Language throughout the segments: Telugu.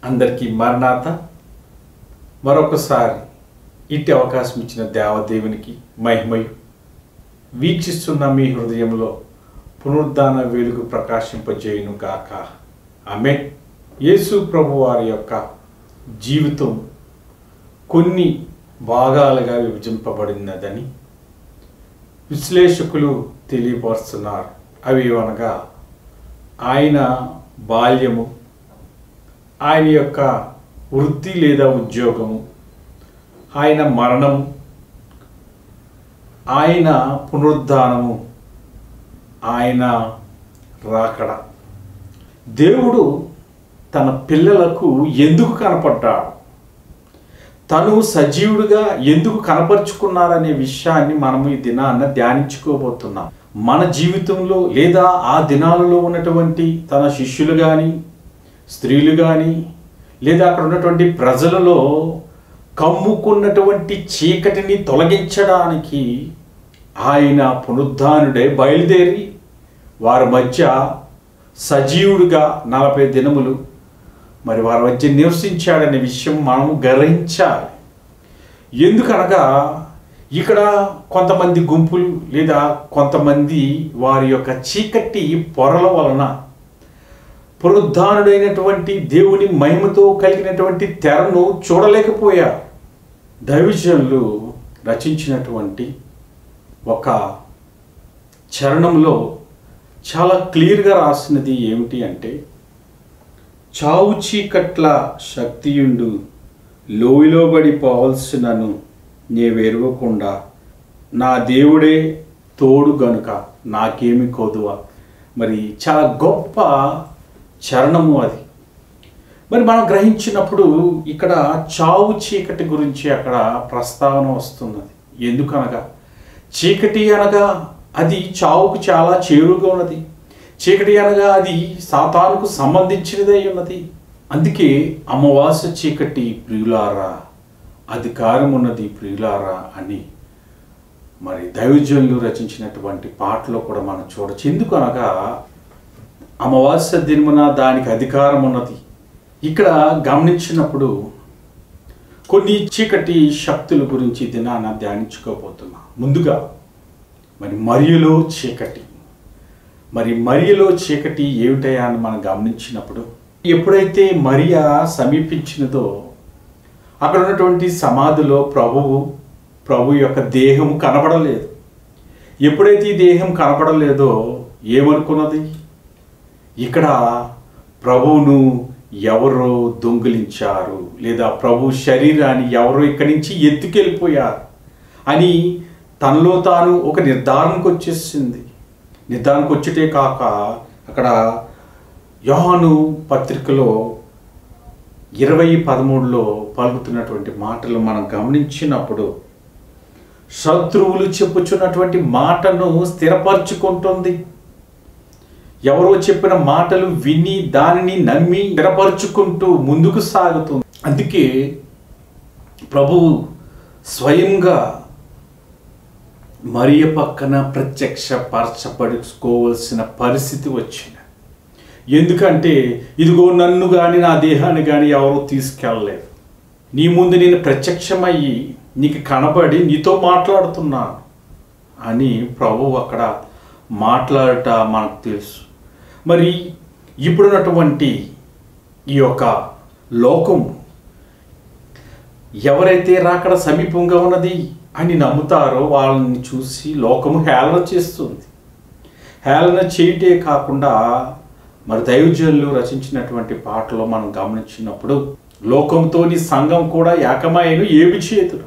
అందరికీ మరణాత. మరొకసారి ఇట్టి అవకాశం ఇచ్చిన దేవదేవునికి మహిమయు. వీక్షిస్తున్న మీ హృదయంలో పునరుద్ధాన వెలుగు ప్రకాశింపజేయును గాక. ఆమేన్. యేసు ప్రభు వారి యొక్క జీవితం కొన్ని భాగాలుగా విభజింపబడినదని విశ్లేషకులు తెలియపరుస్తున్నారు. అవి అనగా ఆయన బాల్యము, ఆయన యొక్క వృత్తి లేదా ఉద్యోగము, ఆయన మరణము, ఆయన పునరుద్ధానము, ఆయన రాకడ. దేవుడు తన పిల్లలకు ఎందుకు కనపడ్డాడు, తను సజీవుడిగా ఎందుకు కనపరుచుకున్నారనే విషయాన్ని మనము ఈ దినాన్న ధ్యానించుకోబోతున్నాం. మన జీవితంలో లేదా ఆ దినాలలో ఉన్నటువంటి తన శిష్యులు కానీ, స్త్రీలు కానీ, లేదా అక్కడ ఉన్నటువంటి ప్రజలలో కమ్ముకున్నటువంటి చీకటిని తొలగించడానికి ఆయన పునరుద్ధానుడై బయలుదేరి వారి మధ్య సజీవుడిగా 40 దినములు మరి వారి మధ్య నివసించాడనే విషయం మనము గ్రహించాలి. ఎందుకనగా ఇక్కడ కొంతమంది గుంపులు లేదా కొంతమంది వారి యొక్క చీకటి పొరల వలన పునరుద్ధానుడైనటువంటి దేవుని మహిమతో కలిగినటువంటి తెరను చూడలేకపోయారు. దైవజనులు రచించినటువంటి ఒక చరణంలో చాలా క్లియర్గా రాసినది ఏమిటి అంటే, చావు చీకట్ల శక్తియుండు లోయలో పడిపోవలసినను నేవెరుగకుండా నా దేవుడే తోడు గనుక నాకేమి కొదువ. మరి చాలా గొప్ప చరణము అది. మరి మనం గ్రహించినప్పుడు ఇక్కడ చావు చీకటి గురించి అక్కడ ప్రస్తావన వస్తున్నది. ఎందుకనగా చీకటి అనగా అది చావుకు చాలా చేరుగా ఉన్నది. చీకటి అనగా అది సాతానుకు సంబంధించినదై ఉన్నది. అందుకే అమావాస్య చీకటి ప్రియులారా, అధికారం ఉన్నది ప్రియులారా అని మరి దైవజనులు రచించినటువంటి పాటలో కూడా మనం చూడవచ్చు. ఎందుకు అనగా అమావాస్య దినమున దానికి అధికారం ఉన్నది. ఇక్కడ గమనించినప్పుడు కొన్ని చీకటి శక్తుల గురించి దినాన ధ్యానించుకోబోతున్నాం. ముందుగా మరి మరియలో చీకటి. మరి మరియలో చీకటి ఏమిటయా అని మనం గమనించినప్పుడు, ఎప్పుడైతే మరియా సమీపించినదో అక్కడ ఉన్నటువంటి సమాధిలో ప్రభు యొక్క దేహము కనబడలేదు. ఎప్పుడైతే ఈ దేహం కనబడలేదో ఏమనుకున్నది, ఇక్కడ ప్రభువును ఎవరో దొంగిలించారు లేదా ప్రభు శరీరాన్ని ఎవరో ఇక్కడి నుంచి ఎత్తుకెళ్ళిపోయారు అని తనలో తాను ఒక నిర్ధారణకు వచ్చేసింది. నిర్ధారణకు వచ్చేటే కాక అక్కడ యోహాను పత్రికలో 20:13లో పలుకుతున్నటువంటి మాటలు మనం గమనించినప్పుడు, శత్రువులు చెప్పుచున్నటువంటి మాటను స్థిరపరచుకుంటుంది. ఎవరో చెప్పిన మాటలు విని దానిని నమ్మి స్థిరపరచుకుంటూ ముందుకు సాగుతుంది. అందుకే ప్రభువు స్వయంగా మరియ పక్కన ప్రత్యక్షపరచబడుకోవలసిన పరిస్థితి వచ్చింది. ఎందుకంటే ఇదిగో నన్ను కానీ నా దేహాన్ని కానీ ఎవరో తీసుకెళ్ళలేదు, నీ ముందు నేను ప్రత్యక్షమయ్యి నీకు కనబడి నీతో మాట్లాడుతున్నాను అని ప్రభువు అక్కడ మాట్లాడట మనకు తెలుసు. మరి ఇప్పుడున్నటువంటి ఈ యొక్క లోకం ఎవరైతే రాకడ సమీపంగా ఉన్నది అని నమ్ముతారో వాళ్ళని చూసి లోకము హేళన చేస్తుంది. హేళన చేయటే కాకుండా మరి దైవజనులు రచించినటువంటి పాటలో మనం గమనించినప్పుడు, లోకంతో నీ సంఘం కూడా ఏకమైన ఏమి చేతుడు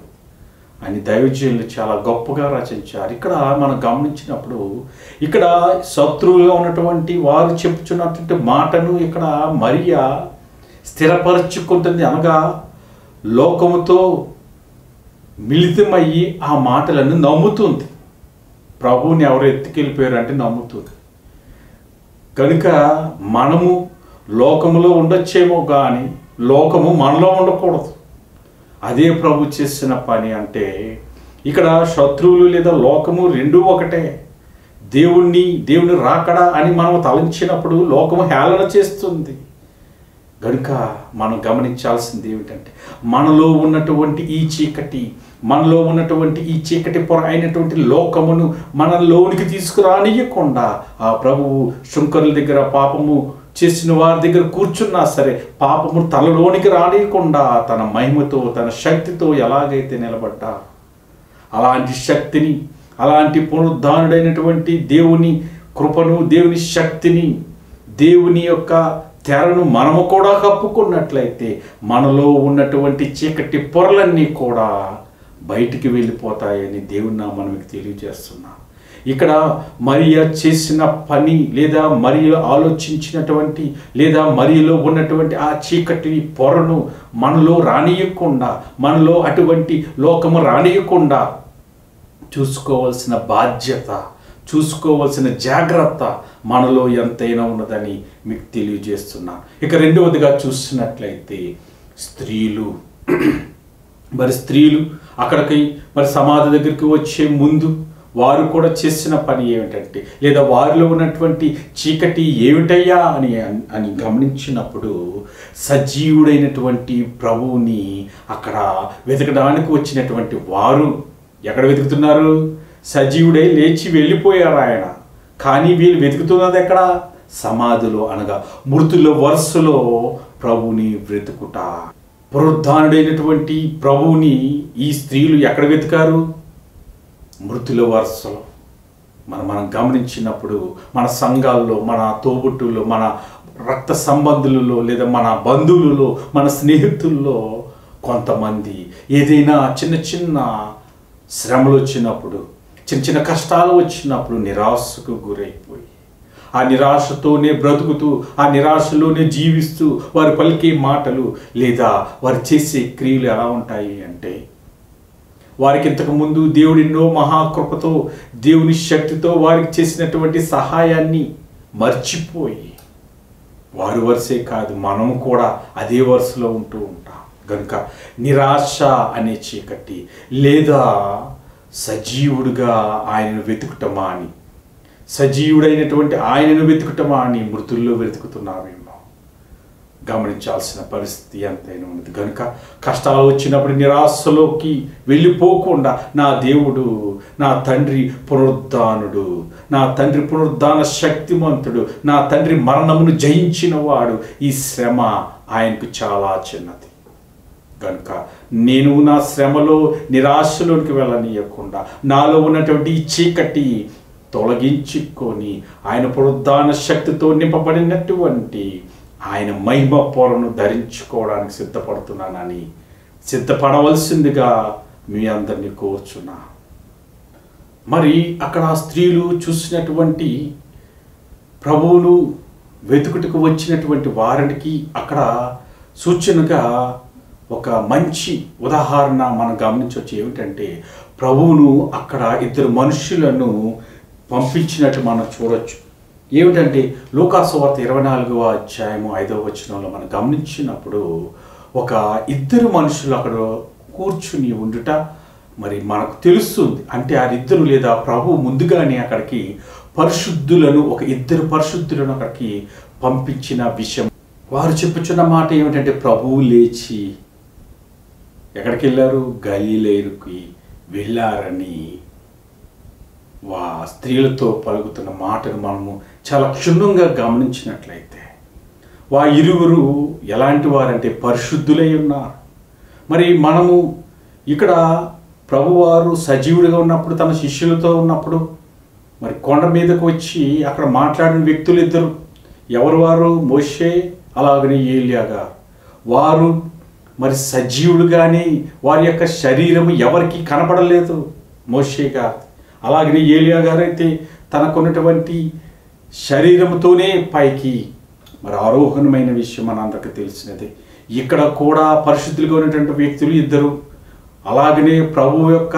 అని దైవజనులు చాలా గొప్పగా రచించారు. ఇక్కడ మనం గమనించినప్పుడు ఇక్కడ శత్రువుగా ఉన్నటువంటి వారు చెప్పుచున్నటువంటి మాటను ఇక్కడ మరియా స్థిరపరచుకుంటుంది. అనగా లోకముతో మిళితమయ్యి ఆ మాటలను నమ్ముతుంది. ప్రభువుని ఎవరు ఎత్తుకెళ్ళిపోయారు అంటే నమ్ముతుంది. కనుక మనము లోకములో ఉండొచ్చేమో కానీ లోకము మనలో ఉండకూడదు. అదే ప్రభు చేసిన పని. అంటే ఇక్కడ శత్రువులు లేదా లోకము రెండూ ఒకటే. దేవుని రాకడా అని మనం తలంచినప్పుడు లోకము హేళన చేస్తుంది. కనుక మనం గమనించాల్సింది ఏమిటంటే, మనలో ఉన్నటువంటి ఈ చీకటి పొర అయినటువంటి లోకమును మనలోనికి తీసుకురానియకుండా ఆ ప్రభువు శుంకరుల దగ్గర పాపము చేసిన వారి దగ్గర కూర్చున్నా సరే పాపము తనలోనికి రానియకుండా తన మహిమతో తన శక్తితో ఎలాగైతే నిలబడ్డా, అలాంటి శక్తిని, అలాంటి పునరుద్ధానుడైనటువంటి దేవుని కృపను, దేవుని శక్తిని, దేవుని యొక్క తెరను మనము కూడా కప్పుకున్నట్లయితే మనలో ఉన్నటువంటి చీకటి పొరలన్నీ కూడా బయటికి వెళ్ళిపోతాయని దేవుని నామమున మీకు తెలియజేస్తున్నాను. ఇక్కడ మరియ చేసిన పని లేదా మరియ ఆలోచించినటువంటి లేదా మరియలో ఉన్నటువంటి ఆ చీకటి పొరను మనలో రానియకుండా, మనలో అటువంటి లోకము రానియకుండా చూసుకోవాల్సిన బాధ్యత, చూసుకోవాల్సిన జాగ్రత్త మనలో ఎంతైనా ఉన్నదని మీకు తెలియజేస్తున్నాను. ఇక రెండవదిగా చూసినట్లయితే స్త్రీలు. మరి స్త్రీలు అక్కడికి మరి సమాధి దగ్గరికి వచ్చే ముందు వారు కూడా చేసిన పని ఏమిటంటే, లేదా వారిలో ఉన్నటువంటి చీకటి ఏమిటయ్యా అని గమనించినప్పుడు సజీవుడైనటువంటి ప్రభువుని అక్కడ వెతకడానికి వచ్చినటువంటి వారు ఎక్కడ వెతుకుతున్నారు? సజీవుడై లేచి వెళ్ళిపోయారు ఆయన. కానీ వీళ్ళు వెతుకుతున్నది ఎక్కడ? సమాధిలో, అనగా మృతుల వరుసలో ప్రభువుని వెతుకుట. పునరుద్ధానుడైనటువంటి ప్రభువుని ఈ స్త్రీలు ఎక్కడ వెతికారు? మృతుల వరుసలో. మనం గమనించినప్పుడు మన సంఘాల్లో, మన తోబుట్టుల్లో, మన రక్త సంబంధులలో, లేదా మన బంధువులలో, మన స్నేహితుల్లో కొంతమంది ఏదైనా చిన్న చిన్న శ్రమలు వచ్చినప్పుడు, చిన్న చిన్న కష్టాలు వచ్చినప్పుడు నిరాశకు గురైపోయి, ఆ నిరాశతోనే బ్రతుకుతూ, ఆ నిరాశలోనే జీవిస్తూ వారు పలికే మాటలు లేదా వారు చేసే క్రియలు ఎలా ఉంటాయి అంటే, వారికి ఇంతకుముందు దేవుడి ఎన్నో మహాకృపతో, దేవుని శక్తితో వారికి చేసినటువంటి సహాయాన్ని మర్చిపోయి, వారి వరుసే కాదు మనము కూడా అదే వరుసలో ఉంటూ ఉంటాం. కనుక నిరాశ అనే చీకటి, లేదా సజీవుడుగా ఆయనను వెతుకుటమా అని, సజీవుడైనటువంటి ఆయనను వెతుకుటమా అని మృతుల్లో వెతుకుతున్నామేమో గమనించాల్సిన పరిస్థితి ఎంతైనా ఉంది. కనుక కష్టాలు వచ్చినప్పుడు నిరాశలోకి వెళ్ళిపోకుండా, నా దేవుడు, నా తండ్రి పునరుద్ధానుడు, నా తండ్రి పునరుద్ధాన శక్తిమంతుడు, నా తండ్రి మరణమును జయించిన వాడు, ఈ శ్రమ ఆయనకు చాలా చిన్నది. కనుక నేను నా శ్రమలో నిరాశలోనికి వెళ్ళనీయకుండా నాలో ఉన్నటువంటి ఈ చీకటి తొలగించుకొని ఆయన పునరుద్ధాన శక్తితో నింపబడినటువంటి ఆయన మహిమ పొరను ధరించుకోవడానికి సిద్ధపడుతున్నానని, సిద్ధపడవలసిందిగా మీ అందరినీ కోరుచున్నా. మరి అక్కడ స్త్రీలు చూసినటువంటి ప్రభువును వెతుకుటకు వచ్చినటువంటి వారికి అక్కడ సూచనగా ఒక మంచి ఉదాహరణ మనం గమనించవచ్చు. ఏమిటంటే, ప్రభువును అక్కడ ఇద్దరు మనుషులను పంపించినట్టు మనం చూడొచ్చు. ఏమిటంటే, లూకాసు సువార్త 24వ అధ్యాయము 5వ వచనంలో మనం గమనించినప్పుడు ఒక ఇద్దరు మనుషులు అక్కడ కూర్చుని ఉండుట మరి మనకు తెలుస్తుంది. అంటే ఆ ఇద్దరు లేదా ప్రభు ముందుగానే అక్కడికి పరిశుద్ధులను, ఒక ఇద్దరు పరిశుద్ధులను అక్కడికి పంపించిన విషయం. వారు చెప్పుచున్న మాట ఏమిటంటే, ప్రభువు లేచి ఎక్కడికి వెళ్ళారు? గలిలయకి వెళ్ళారని స్త్రీలతో పలుకుతున్న మాటను మనము చాలా క్షుణ్ణంగా గమనించినట్లయితే, ఇరువురు ఎలాంటి వారంటే పరిశుద్ధులై ఉన్నారు. మరి మనము ఇక్కడ ప్రభువారు సజీవుడిగా ఉన్నప్పుడు, తన శిష్యులతో ఉన్నప్పుడు మరి కొండ మీదకు వచ్చి అక్కడ మాట్లాడిన వ్యక్తులు ఇద్దరు. ఎవరు వారు? మోషే, అలాగనే ఏలియా గారు. వారు మరి సజీవుడుగానే వారి యొక్క శరీరం ఎవరికి కనపడలేదు. మోషే గారు, అలాగనే ఏలియా గారు అయితే తనకున్నటువంటి శరీరంతోనే పైకి మరి ఆరోహణమైన విషయం మనందరికీ తెలిసినదే. ఇక్కడ కూడా పరిశుద్ధులుగా ఉన్నటువంటి వ్యక్తులు ఇద్దరు. అలాగనే ప్రభు యొక్క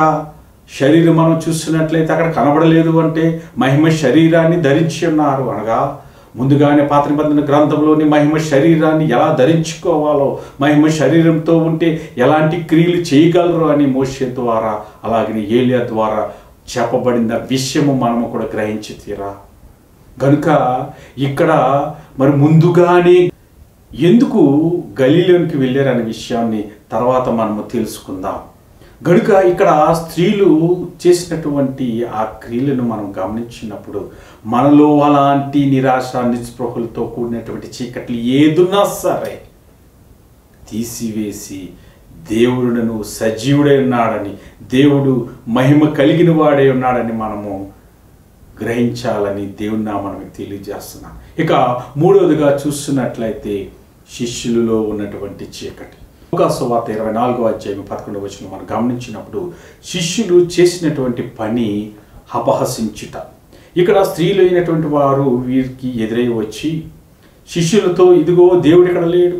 శరీరం మనం చూస్తున్నట్లయితే అక్కడ కనబడలేదు. అంటే మహిమ శరీరాన్ని ధరించి ఉన్నారు. అనగా ముందుగానే పాత నిబంధన గ్రంథంలోని మహిమ శరీరాన్ని ఎలా ధరించుకోవాలో, మహిమ శరీరంతో ఉంటే ఎలాంటి క్రియలు చేయగలరు అని మోషే ద్వారా, అలాగనే ఏలియా ద్వారా చెప్పబడిన విషయము మనము కూడా గ్రహించి తీరా. కనుక ఇక్కడ మరి ముందుగానే ఎందుకు గలిలయకి వెళ్ళారనే విషయాన్ని తర్వాత మనము తెలుసుకుందాం. గనుక ఇక్కడ స్త్రీలు చేసినటువంటి ఆ క్రియలను మనం గమనించినప్పుడు మనలో అలాంటి నిరాశ, నిస్పృహలతో కూడినటువంటి చీకట్లు ఏదున్నా సరే తీసివేసి దేవుడును సజీవుడై ఉన్నాడని, దేవుడు మహిమ కలిగిన వాడై ఉన్నాడని మనము గ్రహించాలని దేవుని నామమున తెలియజేస్తున్నాం. ఇక మూడవదిగా చూస్తున్నట్లయితే శిష్యులలో ఉన్నటువంటి చీకటి. లూకాసు సువార్త 24వ అధ్యాయం 11వ వచనం మనం గమనించినప్పుడు శిష్యులు చేసినటువంటి పని అపహసించుట. ఇక్కడ స్త్రీలు అయినటువంటి వారు వీరికి ఎదురై వచ్చి శిష్యులతో, ఇదిగో దేవుడు ఇక్కడ లేడు,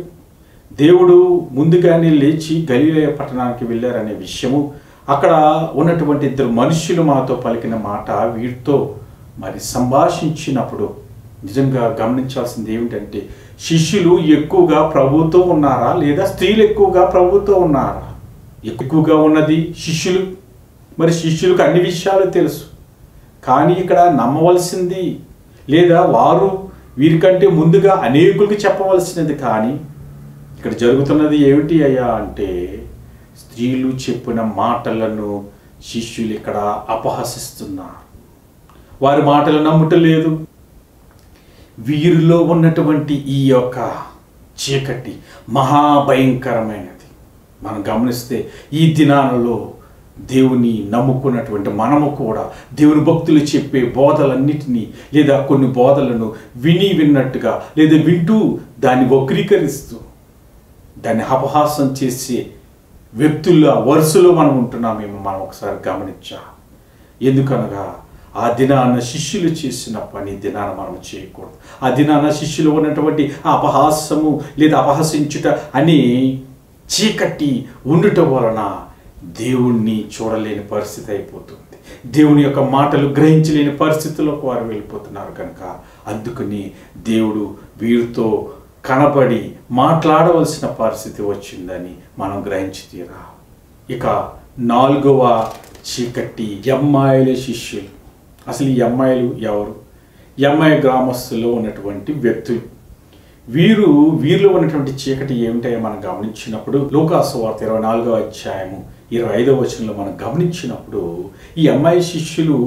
దేవుడు ముందుగానే లేచి గలిలయ పట్టణానికి వెళ్ళారనే విషయము, అక్కడ ఉన్నటువంటి ఇద్దరు మనుష్యులు మాతో పలికిన మాట వీరితో మరి సంభాషించినప్పుడు నిజంగా గమనించాల్సింది ఏమిటంటే, శిష్యులు ఎక్కువగా ప్రభువుతో ఉన్నారా లేదా స్త్రీలు ఎక్కువగా ప్రభువుతో ఉన్నారా? ఎక్కువగా ఉన్నది శిష్యులు. మరి శిష్యులకు అన్ని విషయాలు తెలుసు, కానీ ఇక్కడ నమ్మవలసింది లేదా వారు వీరికంటే ముందుగా అనేకులకు చెప్పవలసినది. కానీ ఇక్కడ జరుగుతున్నది ఏమిటి అయ్యా అంటే, స్త్రీలు చెప్పిన మాటలను శిష్యులు ఇక్కడ అపహసిస్తున్నారు. వారి మాటలు నమ్ముటలేదు. వీరిలో ఉన్నటువంటి ఈ యొక్క చీకటి మహాభయంకరమైనది. మనం గమనిస్తే ఈ దినాలలో దేవుని నమ్ముకున్నటువంటి మనము కూడా దేవుని భక్తులు చెప్పే బోధలన్నిటినీ లేదా కొన్ని బోధలను విన్నట్టుగా లేదా వింటూ దాన్ని వక్రీకరిస్తూ దాన్ని అపహాసం చేసే వ్యక్తుల వరుసలో మనం ఉంటున్నామేమో మనం ఒకసారి గమనించా. ఎందుకనగా ఆ దినాన శిష్యులు చేసిన పని దినాన మనం చేయకూడదు. ఆ దినాన శిష్యులు ఉన్నటువంటి అపహాసము లేదా అపహసించుట అని చీకటి ఉండుట వలన దేవుణ్ణి చూడలేని పరిస్థితి అయిపోతుంది. దేవుని యొక్క మాటలు గ్రహించలేని పరిస్థితుల్లోకి వారు వెళ్ళిపోతున్నారు. కనుక అందుకని దేవుడు వీరితో కనబడి మాట్లాడవలసిన పరిస్థితి వచ్చిందని మనం గ్రహించి తీరా. ఇక 4వ చీకటి ఎమ్మాయిల శిష్యులు. అసలు ఈ అమ్మాయిలు ఎవరు? ఎమ్మాయి గ్రామస్తుల్లో ఉన్నటువంటి వ్యక్తులు. వీరిలో ఉన్నటువంటి చీకటి ఏమిటో మనం గమనించినప్పుడు లూకాసు వార్త 24వ అధ్యాయము 25వ వచనంలో మనం గమనించినప్పుడు ఈ అమ్మాయి శిష్యులు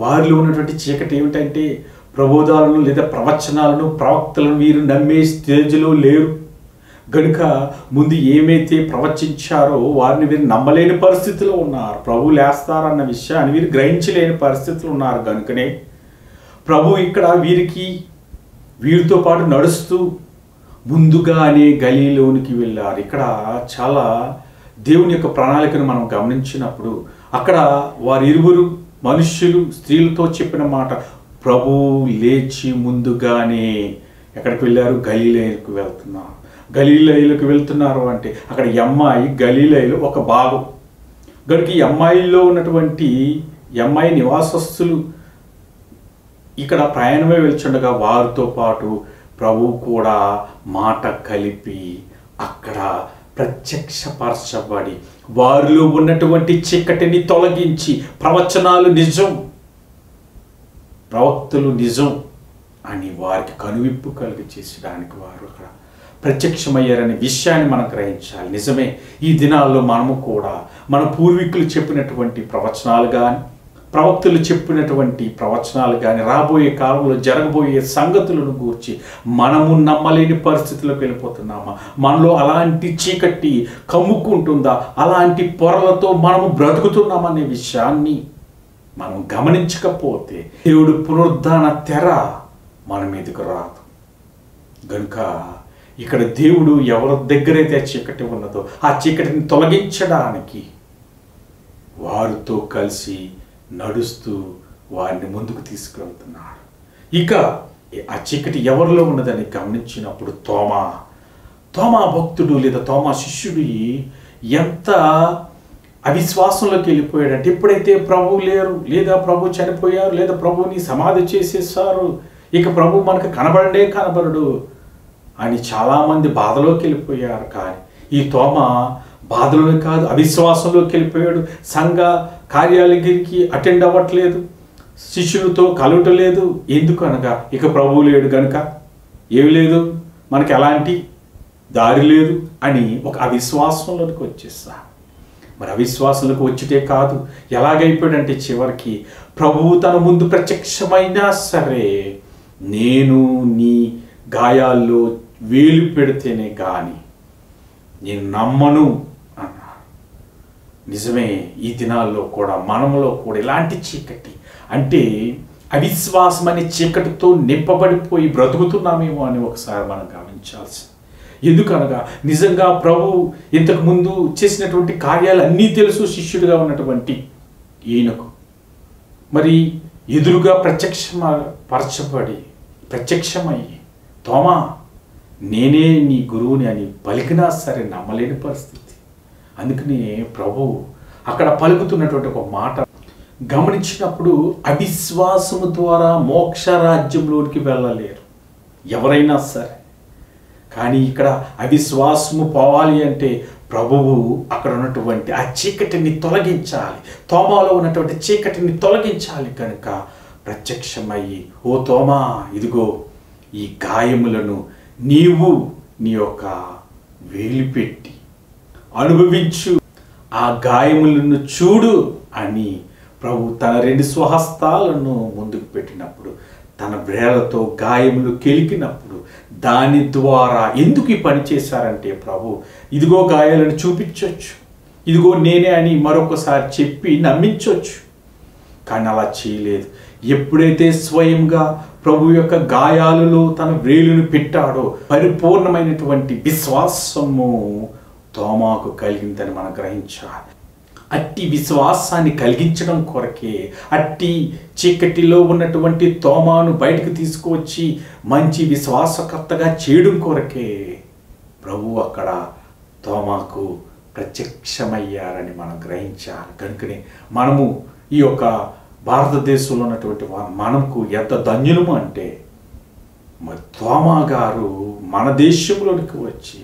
వారిలో ఉన్నటువంటి చీకటి ఏమిటంటే, ప్రబోధాలను లేదా ప్రవచనాలను ప్రవక్తలను వీరు నమ్మే స్టేజ్లో లేరు. గనుక ముందు ఏమైతే ప్రవచించారో వారిని వీరు నమ్మలేని పరిస్థితిలో ఉన్నారు. ప్రభు లేస్తారన్న విషయాన్ని వీరు గ్రహించలేని పరిస్థితులు ఉన్నారు. కనుకనే ప్రభు ఇక్కడ వీరితో పాటు నడుస్తూ ముందుగానే గలీలోనికి వెళ్ళారు. ఇక్కడ చాలా దేవుని యొక్క ప్రణాళికను మనం గమనించినప్పుడు అక్కడ వారిరువురు మనుష్యులు స్త్రీలతో చెప్పిన మాట, ప్రభు లేచి ముందుగానే ఎక్కడికి వెళ్ళారు? గలీలయకు వెళ్తున్నారు. గలీలయలకు వెళ్తున్నారు అంటే అక్కడ ఈ అమ్మాయి గలీలయలో ఒక భాగం. గనుక ఈ అమ్మాయిల్లో ఉన్నటువంటి అమ్మాయి నివాసస్తులు ఇక్కడ ప్రయాణమే వెళ్తుండగా వారితో పాటు ప్రభు కూడా మాట కలిపి అక్కడ ప్రత్యక్షపరచబడి వారిలో ఉన్నటువంటి చీకటిని తొలగించి ప్రవచనాలు నిజం, ప్రవక్తలు నిజం అని వారికి కనువిప్పు కలిగి చేసడానికి వారు అక్కడ ప్రత్యక్షమయ్యారనే విషయాన్ని మనం గ్రహించాలి. నిజమే, ఈ దినాల్లో మనము కూడా మన పూర్వీకులు చెప్పినటువంటి ప్రవచనాలు కానీ ప్రవక్తలు చెప్పినటువంటి ప్రవచనాలు కానీ రాబోయే కాలంలో జరగబోయే సంగతులను గూర్చి మనము నమ్మలేని పరిస్థితుల్లోకి వెళ్ళిపోతున్నామా? మనలో అలాంటి చీకటి కమ్ముకుంటుందా? అలాంటి పొరలతో మనము బ్రతుకుతున్నామనే విషయాన్ని మనం గమనించకపోతే దేవుడు పునరుద్ధాన తెర మన మీదకు రాదు. కనుక ఇక్కడ దేవుడు ఎవరి దగ్గరైతే చీకటి ఉన్నదో ఆ చీకటిని తొలగించడానికి వారితో కలిసి నడుస్తూ వారిని ముందుకు తీసుకెళ్తున్నాడు. ఇక ఆ చీకటి ఎవరిలో ఉన్నదని గమనించినప్పుడు తోమా భక్తుడు లేదా తోమా శిష్యుడు ఎంత అవిశ్వాసంలోకి వెళ్ళిపోయాడంటే, ఎప్పుడైతే ప్రభు లేరు లేదా ప్రభు చనిపోయారు లేదా ప్రభుని సమాధి చేసేసారు, ఇక ప్రభు మనకు కనబడడు అని చాలామంది బాధలోకి వెళ్ళిపోయారు. కానీ ఈ తోమా బాధలోనే కాదు, అవిశ్వాసంలోకి వెళ్ళిపోయాడు. సంఘ కార్యాలకి అటెండ్ అవ్వట్లేదు, శిష్యులతో కలవటలేదు. ఎందుకు అనగా ఇక ప్రభువు లేడు కనుక ఏమి లేదు, మనకి ఎలాంటి దారి లేదు అని ఒక అవిశ్వాసంలోకి వచ్చేసా. మరి అవిశ్వాసంలోకి వచ్చితే కాదు, ఎలాగైపోయాడంటే చివరికి ప్రభువు తన ముందు ప్రత్యక్షమైనా సరే నేను నీ గాయాల్లో వేలు పెడితేనే కానీ నేను నమ్మను అన్నారు. నిజమే, ఈ దినాల్లో కూడా మనములో కూడా ఇలాంటి చీకటి అంటే అవిశ్వాసం అనే చీకటితో నింపబడిపోయి బ్రతుకుతున్నామేమో అని ఒకసారి మనం గమనించాల్సి. ఎందుకనగా నిజంగా ప్రభు ఇంతకుముందు చేసినటువంటి కార్యాలు అన్నీ తెలుసు శిష్యుడిగా ఉన్నటువంటి ఈయనకు. మరి ఎదురుగా ప్రత్యక్షమయ్యి తోమా నేనే నీ గురువుని అని పలికినా సరే నమ్మలేని పరిస్థితి. అందుకని ప్రభు అక్కడ పలుకుతున్నటువంటి ఒక మాట గమనించినప్పుడు అవిశ్వాసము ద్వారా మోక్ష రాజ్యంలోనికి వెళ్ళలేరు ఎవరైనా సరే. కానీ ఇక్కడ అవిశ్వాసము పోవాలి అంటే ప్రభువు అక్కడ ఉన్నటువంటి ఆ చీకటిని తొలగించాలి, తోమాలో ఉన్నటువంటి చీకటిని తొలగించాలి. కనుక ప్రత్యక్షమయ్యి, ఓ తోమా, ఇదిగో ఈ గాయములను నీవు నీ యొక్క వేలు పెట్టి అనుభవించు, ఆ గాయములను చూడు అని ప్రభు తన 2 స్వహస్తాలను ముందుకు పెట్టినప్పుడు, తన వేళ్లతో గాయములు కెలికినప్పుడు, దాని ద్వారా ఎందుకు ఈ పని చేశారంటే ప్రభు ఇదిగో గాయాలను చూపించవచ్చు, ఇదిగో నేనే అని మరొకసారి చెప్పి నమ్మించవచ్చు. కానీ అలా చేయలేదు. ఎప్పుడైతే స్వయంగా ప్రభు యొక్క గాయాలలో తన వేలును పెట్టాడో పరిపూర్ణమైనటువంటి విశ్వాసము తోమాకు కలిగిందని మనం గ్రహించాలి. అట్టి విశ్వాసాన్ని కలిగించడం కొరకే, అట్టి చీకటిలో ఉన్నటువంటి తోమాను బయటకు తీసుకువచ్చి మంచి విశ్వాసకర్తగా చేయడం కొరకే ప్రభు అక్కడ తోమాకు ప్రత్యక్షమయ్యారని మనం గ్రహించాలి. కనుకనే మనము ఈ యొక్క భారతదేశంలో ఉన్నటువంటి మనకు ఎంత ధన్యులము అంటే, మరి తోమా గారు మన దేశంలోనికి వచ్చి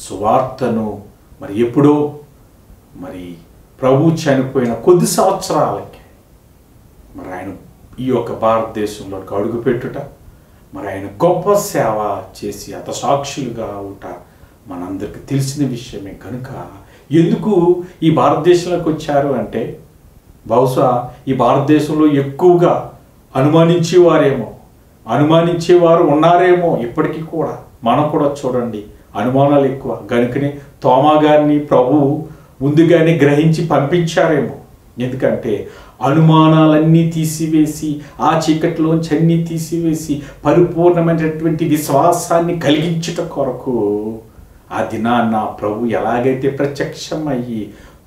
సువార్తను మరి ఎప్పుడో మరి ప్రభు చనిపోయిన కొద్ది సంవత్సరాలకి మరి ఆయన ఈ యొక్క భారతదేశంలోకి అడుగుపెట్టుట, మరి ఆయన గొప్ప సేవ చేసి హతసాక్షులుగా అవుట మనందరికీ తెలిసిన విషయమే. కనుక ఎందుకు ఈ భారతదేశంలోకి వచ్చారు అంటే, బహుశా ఈ భారతదేశంలో ఎక్కువగా అనుమానించేవారు ఉన్నారేమో ఇప్పటికీ కూడా. మనం కూడా చూడండి, అనుమానాలు ఎక్కువ. కనుకనే తోమా గారిని ప్రభువు ముందుగానే గ్రహించి పంపించారేమో. ఎందుకంటే అనుమానాలన్నీ తీసివేసి, ఆ చీకటిలోంచి అన్నీ తీసివేసి పరిపూర్ణమైనటువంటి విశ్వాసాన్ని కలిగించుట కొరకు ఆ దినాన్న ప్రభు ఎలాగైతే ప్రత్యక్షమయ్యి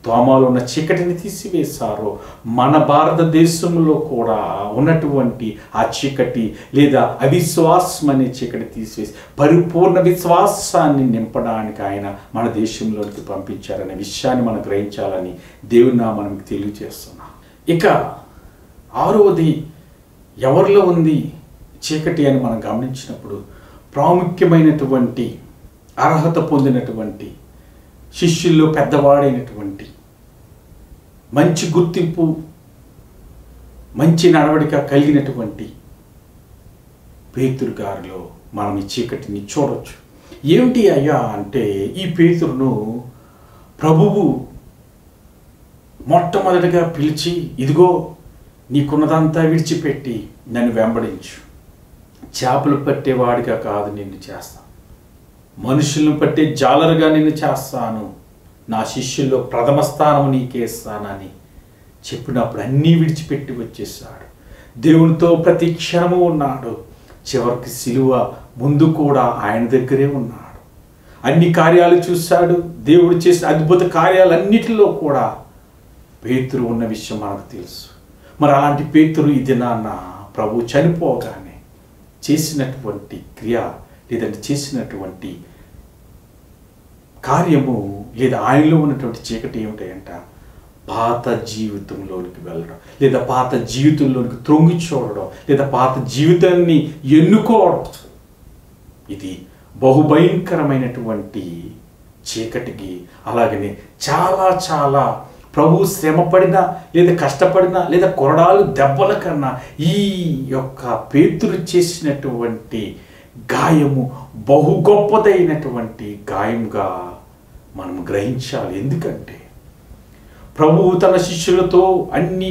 తోమాలో ఉన్న చీకటిని తీసివేశారో, మన భారతదేశంలో కూడా ఉన్నటువంటి ఆ చీకటి లేదా అవిశ్వాసం అనే చీకటి తీసివేసి పరిపూర్ణ విశ్వాసాన్ని నింపడానికి ఆయన మన దేశంలోకి పంపించారనే విషయాన్ని మనం గ్రహించాలని దేవుని నామమున మనకు తెలియజేస్తున్నాం. ఇక 6వది ఎవరిలో ఉంది చీకటి అని మనం గమనించినప్పుడు, ప్రాముఖ్యమైనటువంటి అర్హత పొందినటువంటి శిష్యుల్లో పెద్దవాడైనటువంటి, మంచి గుర్తింపు, మంచి నడవడిక కలిగినటువంటి పేతురు గారిలో మనం ఈ చీకటిని చూడవచ్చు. ఏమిటి అయ్యా అంటే, ఈ పేతురును ప్రభువు మొట్టమొదటిగా పిలిచి, ఇదిగో నీకున్నదంతా విడిచిపెట్టి నన్ను వెంబడించు, చేపలు పట్టేవాడిగా కాదు నిన్ను చేస్తాను, మనుషులను పట్టే జాలరుగా నిన్ను చేస్తాను, నా శిష్యుల్లో ప్రథమ స్థానం నీకేస్తానని చెప్పినప్పుడు అన్నీ విడిచిపెట్టి వచ్చేసాడు. దేవునితో ప్రతి క్షణము ఉన్నాడు. చివరికి సిలువ ముందు కూడా ఆయన దగ్గరే ఉన్నాడు. అన్ని కార్యాలు చూశాడు. దేవుడు చేసిన అద్భుత కార్యాలన్నిటిలో కూడా పేతురు ఉన్న విషయం మనకు తెలుసు. మరి అలాంటి పేతురు ఈ దినాన్న ప్రభు చనిపోగానే చేసినటువంటి క్రియ లేదంటే చేసినటువంటి కార్యము లేదా ఆయనలో ఉన్నటువంటి చీకటి ఏమిటంట, పాత జీవితంలోనికి వెళ్ళడం లేదా పాత జీవితంలోనికి త్రొంగి చూడడం లేదా పాత జీవితాన్ని ఎన్నుకోవడం. ఇది బహుభయంకరమైనటువంటి చీకటికి. అలాగనే చాలా చాలా ప్రభు శ్రమపడిన లేదా కష్టపడిన లేదా కొరడాలు దెబ్బల కన్నా ఈ యొక్క పేతురు చేసినటువంటి గాయము బహు గొప్పదైనటువంటి గాయంగా మనం గ్రహించాలి. ఎందుకంటే ప్రభువు తన శిష్యులతో అన్ని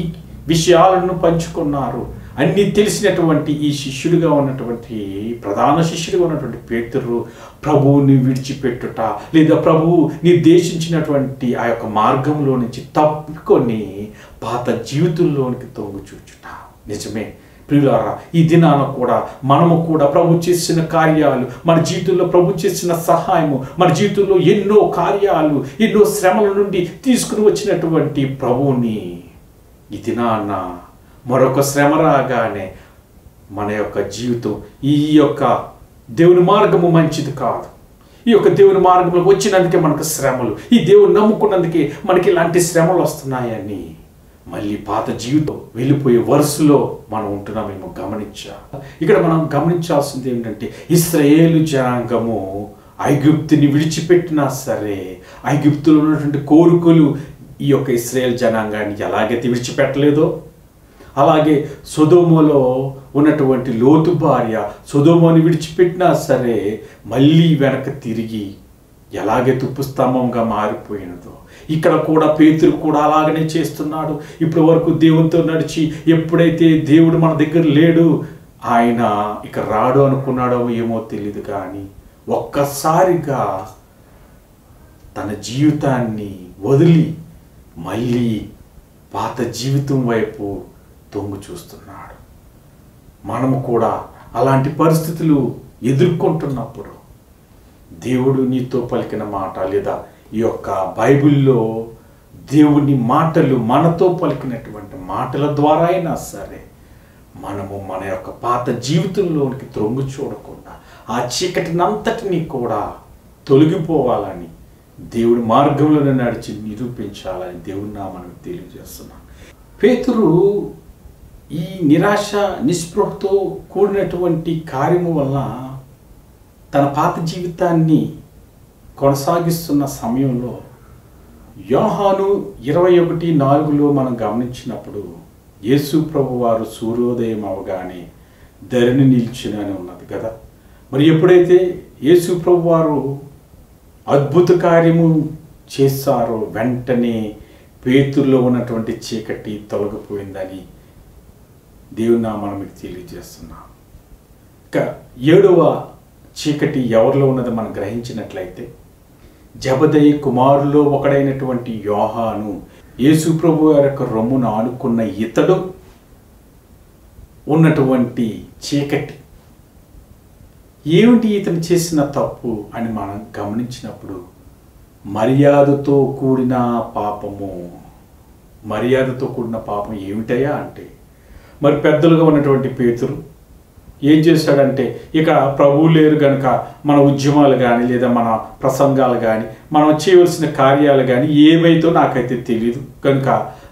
విషయాలను పంచుకున్నారు. అన్నీ తెలిసినటువంటి ఈ శిష్యుడిగా ఉన్నటువంటి ప్రధాన శిష్యుడిగా ఉన్నటువంటి పేతురు ప్రభువుని విడిచిపెట్టుట లేదా ప్రభువు నిర్దేశించినటువంటి ఆ యొక్క మార్గంలో నుంచి తప్పుకొని పాత జీవితంలోనికి తొంగి చూచుట. నిజమే ప్రియులారా, ఈ దినాన కూడా మనము కూడా ప్రభు చేసిన కార్యాలు, మన జీవితంలో ప్రభు చేసిన సహాయము, మన జీవితంలో ఎన్నో కార్యాలు, ఎన్నో శ్రమల నుండి తీసుకుని వచ్చినటువంటి ప్రభువుని ఈ దినాన మరొక శ్రమ రాగానే మన యొక్క జీవితం ఈ యొక్క దేవుని మార్గము మంచిది కాదు, ఈ యొక్క దేవుని మార్గంలోకి వచ్చినందుకే మనకు శ్రమలు, ఈ దేవుని నమ్ముకున్నందుకే మనకి ఇలాంటి శ్రమలు వస్తున్నాయని మళ్ళీ పాత జీవితం వెళ్ళిపోయే వరుసలో మనం ఉంటున్నామేమో ఇక్కడ మనం గమనించాల్సింది ఏంటంటే, ఇశ్రాయేలు జనాంగము ఐగుప్తుని విడిచిపెట్టినా సరే ఐగుప్తులో ఉన్నటువంటి కోరికలు ఈ యొక్క ఇశ్రాయేల్ జనాంగాన్ని ఎలాగైతే విడిచిపెట్టలేదో, అలాగే సొదొమలో ఉన్నటువంటి లోతు భార్య సొదొమని విడిచిపెట్టినా సరే మళ్ళీ వెనక తిరిగి ఎలాగే తుప్పు స్తంభంగా మారిపోయినదో, ఇక్కడ కూడా పేతురు కూడా అలాగనే చేస్తున్నాడు. ఇప్పటి వరకు దేవునితో నడిచి ఎప్పుడైతే దేవుడు మన దగ్గర లేడు, ఆయన ఇక రాడు అనుకున్నాడో ఏమో తెలియదు, కానీ ఒక్కసారిగా తన జీవితాన్ని వదిలి మళ్ళీ పాత జీవితం వైపు తొంగు చూస్తున్నాడు. మనము కూడా అలాంటి పరిస్థితులు ఎదుర్కొంటున్నప్పుడు దేవుడు నీతో పలికిన మాట, లేదా ఈ యొక్క బైబిల్లో దేవుని మాటలు మనతో పలికినటువంటి మాటల ద్వారా అయినా సరే మనము మన యొక్క పాత జీవితంలోనికి త్రొంగు చూడకుండా ఆ చీకటినంతటినీ కూడా తొలగిపోవాలని దేవుడి మార్గంలోనే నడిచి నిరూపించాలని దేవుని నామమున తెలియజేస్తున్నాను. పేతురు ఈ నిరాశ నిస్పృహతో కూడినటువంటి కార్యము వల్ల తన పాత జీవితాన్ని కొనసాగిస్తున్న సమయంలో యోహాను 21:4 మనం గమనించినప్పుడు యేసు ప్రభు వారు సూర్యోదయం అవగానే ధరణి నిలిచినని ఉన్నది కదా. మరి ఎప్పుడైతే యేసు ప్రభు వారు అద్భుత కార్యము చేశారో వెంటనే పేతురులో ఉన్నటువంటి చీకటి తొలగిపోయిందని దేవుని నామమున మీకు తెలియజేస్తున్నాం. ఇక 7వ చీకటి ఎవరిలో ఉన్నదో మనం గ్రహించినట్లయితే, జబదయి కుమారుల్లో ఒకడైనటువంటి యోహాను యేసు ప్రభు వారి యొక్క రొమ్మును ఆనుకున్న ఇతడు ఉన్నటువంటి చీకటి. ఏమిటి ఇతను చేసిన తప్పు అని మనం గమనించినప్పుడు, మర్యాదతో కూడిన పాపము. మర్యాదతో కూడిన పాపం ఏమిటయ్యా అంటే, మరి పెద్దలుగా ఉన్నటువంటి పేతురు ఏం చేశాడంటే, ఇక ప్రభువు లేరు కనుక మన ఉద్యమాలు కానీ లేదా మన ప్రసంగాలు కానీ మనం చేయవలసిన కార్యాలు కానీ ఏవైతే నాకైతే తెలియదు కనుక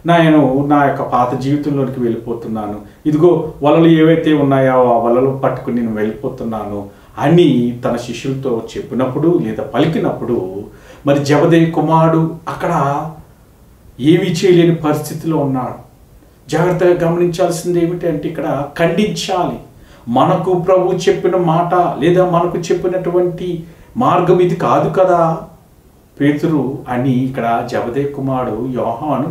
నేను నా యొక్క పాత జీవితంలోనికి వెళ్ళిపోతున్నాను, ఇదిగో వలలు ఏవైతే ఉన్నాయో ఆ వలలు పట్టుకుని నేను వెళ్ళిపోతున్నాను అని తన శిష్యులతో చెప్పినప్పుడు లేదా పలికినప్పుడు, మరి జబదయి కుమారుడు అక్కడ ఏమీ చేయలేని పరిస్థితిలో ఉన్నాడు. జాగ్రత్తగా గమనించాల్సింది ఏమిటంటే, ఇక్కడ ఖండించాలి. మనకు ప్రభు చెప్పిన మాట లేదా మనకు చెప్పినటువంటి మార్గం ఇది కాదు కదా పేతురు అని ఇక్కడ జబదయి కుమారుడు యోహాను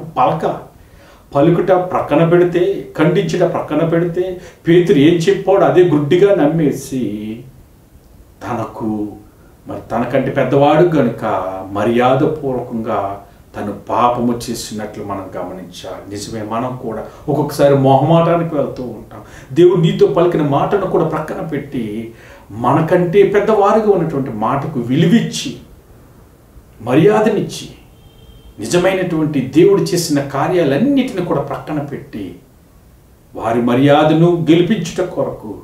పలుకుట ప్రక్కన పెడితే, ఖండించుట ప్రక్కన పెడితే, పేతురు ఏం చెప్పాడు అదే గుడ్డిగా నమ్మేసి తనకంటే పెద్దవాడు కనుక మర్యాదపూర్వకంగా తను పాపము చేసినట్లు మనం గమనించాలి. నిజమే, మనం కూడా ఒక్కొక్కసారి మొహమాటానికి వెళ్తూ ఉంటాం. దేవుడు నీతో పలికిన మాటను కూడా ప్రక్కన పెట్టి మనకంటే పెద్దవారుగా ఉన్నటువంటి మాటకు విలువిచ్చి మర్యాదనిచ్చి నిజమైనటువంటి దేవుడు చేసిన కార్యాలన్నిటిని కూడా ప్రక్కన పెట్టి వారి మర్యాదను గెలిపించుట కొరకు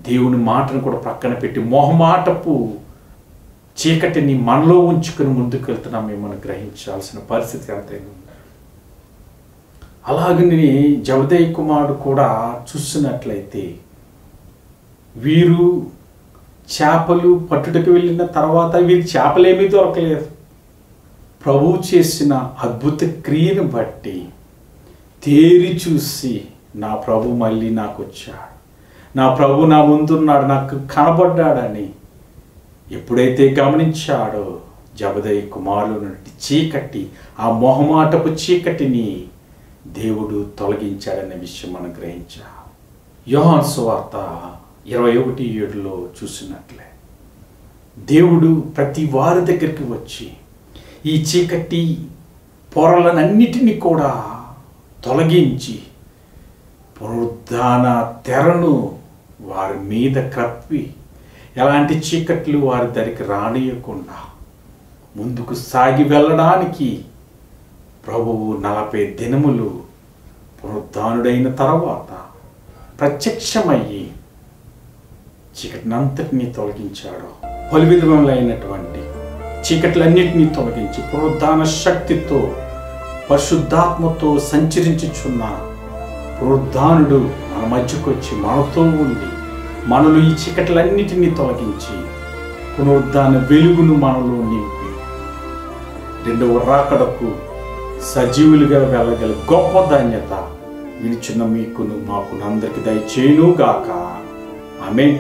దేవుని మాటను కూడా ప్రక్కన పెట్టి మొహమాటపు చీకటిని మనలో ఉంచుకుని ముందుకు వెళ్తున్నాం మేము గ్రహించాల్సిన పరిస్థితి ఎంతైనా ఉంది. అలాగని జబదయి కుమారుడు కూడా చూసినట్లయితే, వీరు చేపలు పట్టుటకు వెళ్ళిన తర్వాత వీరి చేపలేమీ దొరకలేదు. ప్రభువు చేసిన అద్భుత క్రియను బట్టి తేరి చూసి నా ప్రభు మళ్ళీ నాకు వచ్చాడు, నా ప్రభు నా ముందున్నాడు, నాకు కనబడ్డాడని ఎప్పుడైతే గమనించాడో జబదయి కుమారుల నుండి చీకటి, ఆ మొహమాటపు చీకటిని దేవుడు తొలగించాడనే విషయం మనం గ్రహించాం. యోహాను సువార్త 21:7 చూసినట్లే దేవుడు ప్రతి వారి దగ్గరికి వచ్చి ఈ చీకటి పొరలనన్నిటినీ కూడా తొలగించి పునరుద్ధాన తెరను వారి మీద కప్పి ఎలాంటి చీకట్లు వారి దరికి రానియకుండా ముందుకు సాగి వెళ్ళడానికి ప్రభువు 40 దినములు పునరుద్ధానుడైన తర్వాత ప్రత్యక్షమయ్యి చీకటినంతటినీ తొలగించాడు. పలు విధములైనటువంటి చీకట్లన్నిటినీ తొలగించి పునరుద్ధాన శక్తితో పరిశుద్ధాత్మతో సంచరించుచున్న పునరుద్ధానుడు మన మధ్యకు వచ్చి మనతో ఉండి మనలో ఈ చీకట్లన్నిటినీ తొలగించి పునరుద్ధాన వెలుగును మనలో నింపి రెండవ రాకడకు సజీవులుగా వెళ్ళగల గొప్ప ధన్యత వినిచున్న మీకును మాకును అందరికి దయచేయును గాక. ఆమేన్.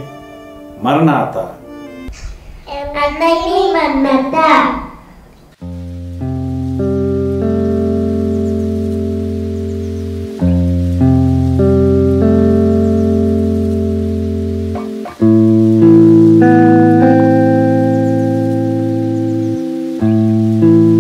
మరణాత. Mernata.